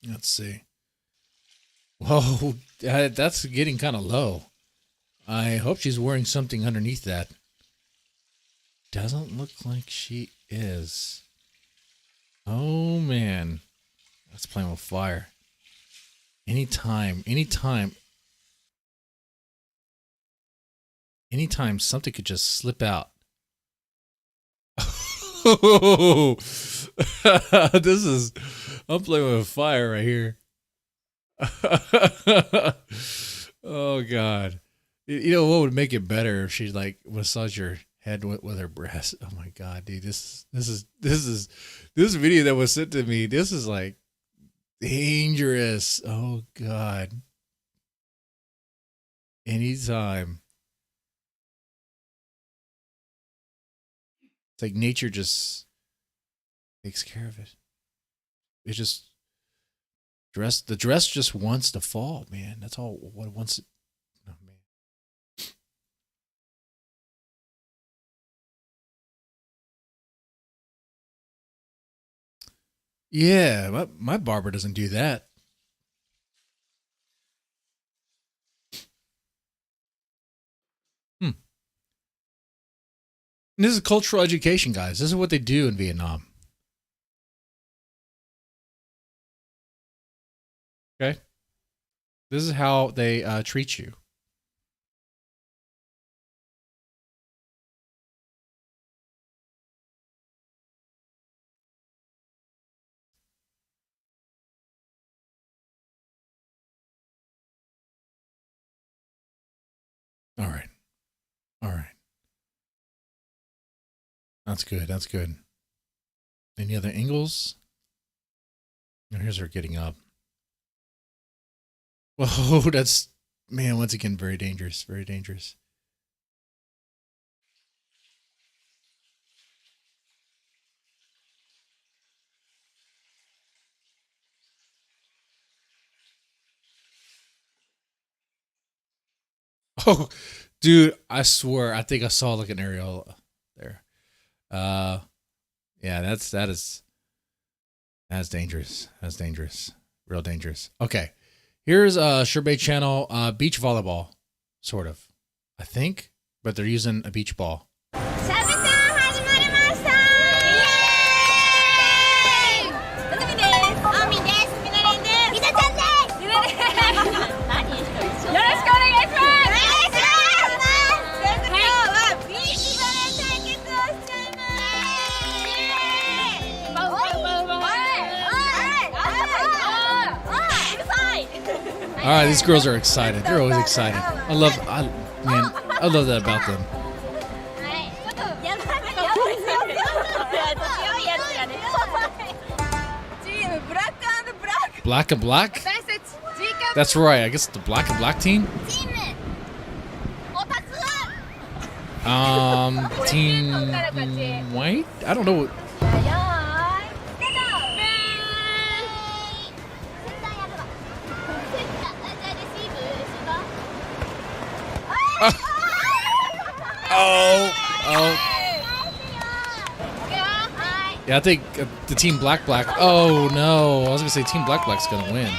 Let's see. Whoa, that's getting kind of low. I hope she's wearing something underneath that. Doesn't look like she is. Oh, man. That's playing with fire. Anytime something could just slip out. I'm playing with fire right here. Oh God. You know what would make it better if she like massage your head with her breast. Oh my God, dude, this video that was sent to me. This is like dangerous. Oh God. Anytime. It's like nature just takes care of it. It just the dress just wants to fall, man. That's all what it wants. Oh, man. Yeah, my barber doesn't do that. And this is cultural education, guys. This is what they do in Vietnam. Okay? This is how they treat you. All right. All right. That's good. That's good. Any other angles? Oh, here's her getting up. Whoa, that's, man, once again, very dangerous. Very dangerous. Oh, dude, I swear, I think I saw like an aerial there. Yeah, that's dangerous. That's dangerous. Real dangerous. Okay. Here's Sherbet Channel beach volleyball, sort of. I think, but they're using a beach ball. All right, these girls are excited. They're always excited. I love that about them. Black and black? That's right. I guess the black and black team. Team white? I don't know. Yeah, I think the team black. Oh no, I was gonna say team black's gonna win.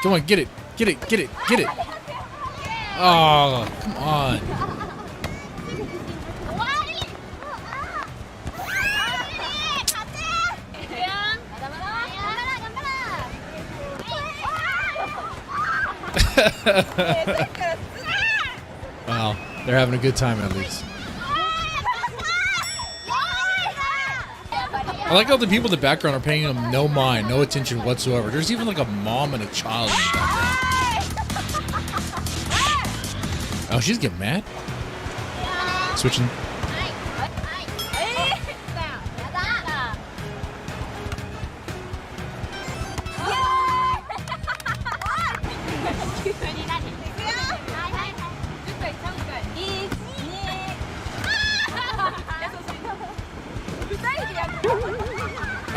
Come on, get it. Oh, come on. Wow, they're having a good time at least. I like how the people in the background are paying them no mind, no attention whatsoever. There's even like a mom and a child in the background. Oh, she's getting mad. Switching.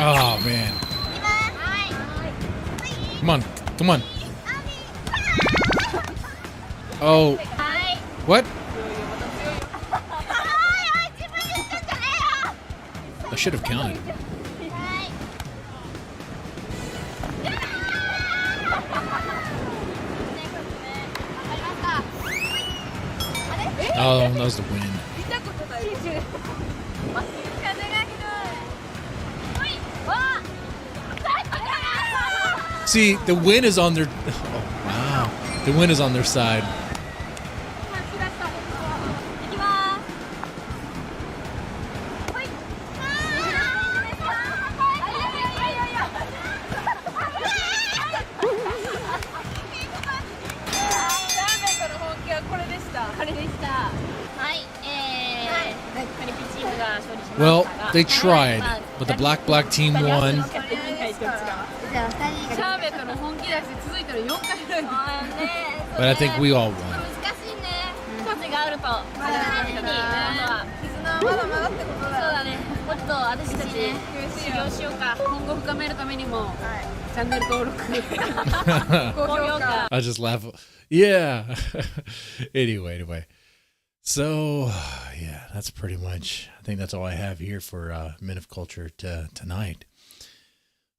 Oh, man. Come on. Oh. What? I should have counted. Oh, that was the wind. See, the wind is on their... Oh, wow. The wind is on their side. They tried, but the black team won. シャーベットの本気出し続いてる4回ぐらい。 But I think we all won. 難しいね。価値があると。まだまだ絆はまだまだってことだ。そうだね。もっと私たち修行しようか。今後深めるためにもチャンネル登録、高評価。I just laugh. Yeah. Anyway. So, yeah, that's pretty much. I think that's all I have here for Men of Culture tonight.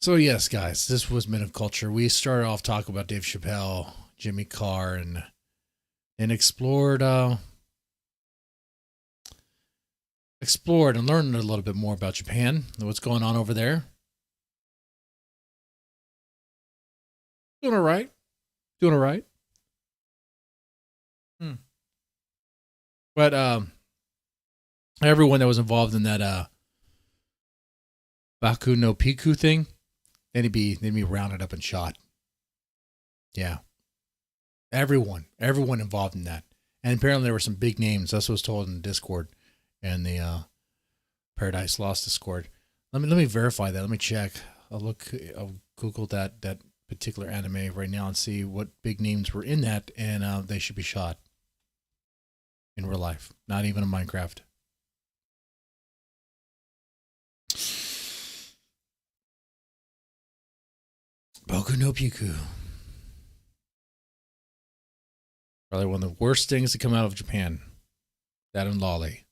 So yes, guys, this was Men of Culture. We started off talking about Dave Chappelle, Jimmy Carr, and explored and learned a little bit more about Japan and what's going on over there. Doing all right. But everyone that was involved in that Baku no Piku thing, they'd be rounded up and shot. Yeah. Everyone involved in that. And apparently there were some big names. That's what was told in Discord and the Paradise Lost Discord. Let me verify that. Let me check. I'll Google that particular anime right now and see what big names were in that, and they should be shot in real life, not even in Minecraft. Boku no Piku. Probably one of the worst things to come out of Japan. That and Lolly.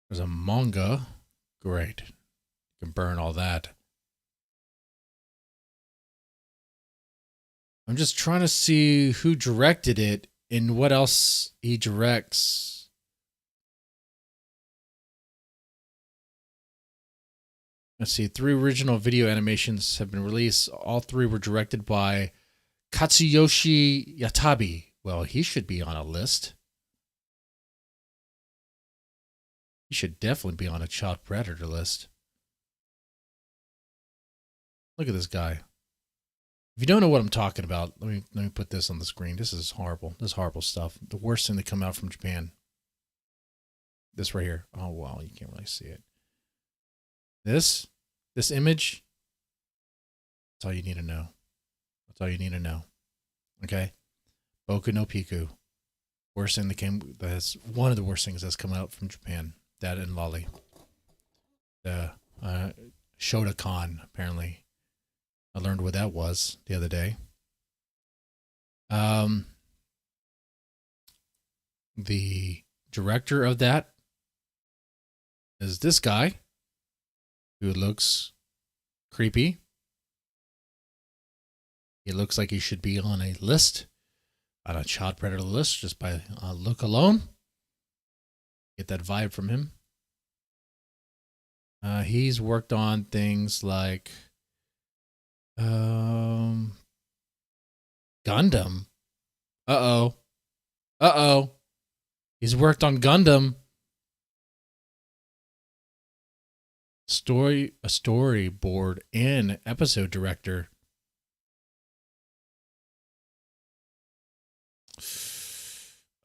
There's a manga. Great. You can burn all that. I'm just trying to see who directed it and what else he directs. Let's see. 3 original video animations have been released. All 3 were directed by Katsuyoshi Yatabe. Well, he should be on a list. He should definitely be on a child predator list. Look at this guy. If you don't know what I'm talking about, let me put this on the screen. This is horrible. This is horrible stuff. The worst thing to come out from Japan. This right here. Oh, wow. You can't really see it. This image. That's all you need to know. That's all you need to know. Okay? Boku no Piku. Worst thing that's one of the worst things that's come out from Japan. That and Lolly. The Shotokan, apparently. I learned what that was the other day. The director of that is this guy who looks creepy. He looks like he should be on a list, on a child predator list, just by look alone. Get that vibe from him. He's worked on things like Gundam. Uh-oh. He's worked on Gundam. A storyboard and episode director.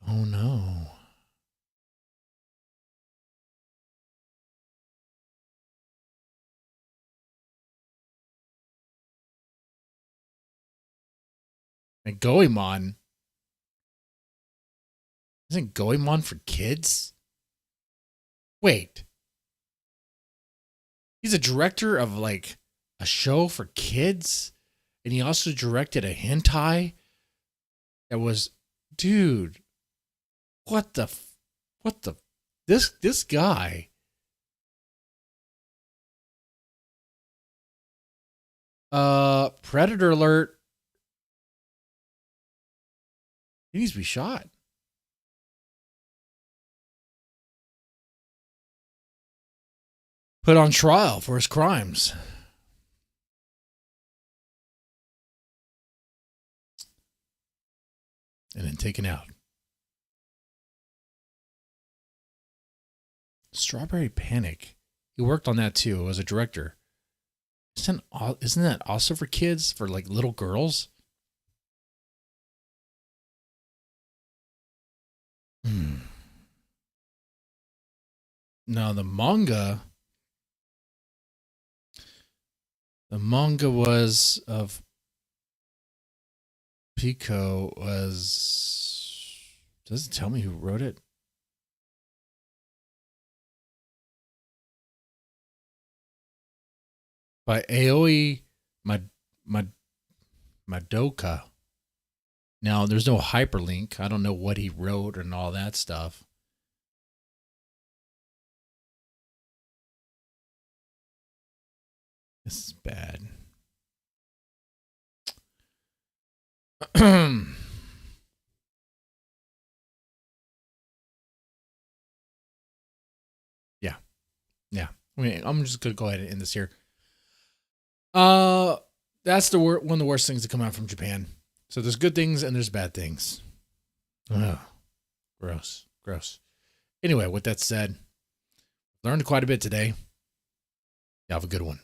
Oh no. And Goemon. Isn't Goemon for kids? Wait. He's a director of like a show for kids? And he also directed a hentai that was, dude, this guy. Predator alert. He needs to be shot. Put on trial for his crimes. And then taken out. Strawberry Panic. He worked on that too as a director. Isn't that also for kids? For like little girls? Now the manga was of Pico doesn't tell me who wrote it. By Aoi Madoka. Now, there's no hyperlink. I don't know what he wrote and all that stuff. This is bad. Yeah. I mean, I'm just gonna go ahead and end this here. That's one of the worst things to come out from Japan. So there's good things and there's bad things. Ugh. Gross. Anyway, with that said, learned quite a bit today. You have a good one.